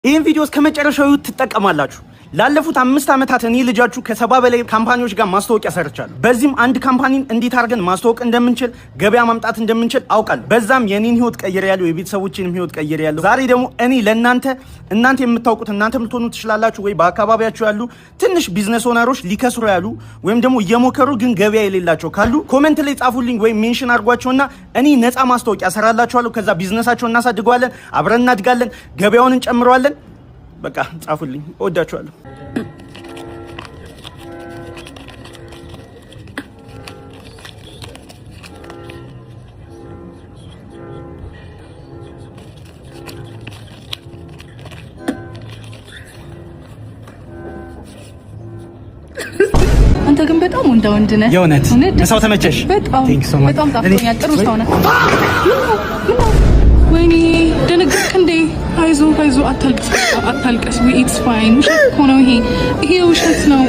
ይህን ቪዲዮ እስከመጨረሻው ትጠቀማላችሁ። ላለፉት 5 ዓመታት እኔ ልጃችሁ ከ70 በላይ ካምፓኒዎች ጋር ማስተዋወቂያ ሰርቻለሁ። በዚህም አንድ ካምፓኒን እንዴት አድርገን ማስተዋወቅ እንደምንችል ገበያ ማምጣት እንደምንችል አውቃለሁ። በዛም የኔን ህይወት ቀይሬያለሁ፣ የቤተሰቦቼንም ህይወት ቀይሬያለሁ። ዛሬ ደግሞ እኔ ለእናንተ የምታውቁት እናንተ ልትሆኑ ትችላላችሁ ወይ በአካባቢያችሁ ያሉ ትንሽ ቢዝነስ ኦነሮች ሊከስሩ ያሉ ወይም ደግሞ እየሞከሩ ግን ገበያ የሌላቸው ካሉ ኮሜንት ላይ ጻፉልኝ ወይም ሜንሽን አድርጓቸውና እኔ ነፃ ማስተዋወቂያ ሰራላችኋለሁ። ከዛ ቢዝነሳቸውን እናሳድገዋለን፣ አብረን እናድጋለን፣ ገበያውን እንጨምረዋለን። በቃ ጻፉልኝ። እወዳችኋለሁ። አንተ ግን በጣም ወንድ ነህ። የእውነት ሰው ተመቸሽ? በጣም ታፍቶኛል። ጥሩ ሰው ነህ። ወይኔ ደነገጥክ እንዴ? አይዞህ አታልቅስ። ኢትስ ፋይን። ውሸት እኮ ነው ይሄ ውሸት ነው።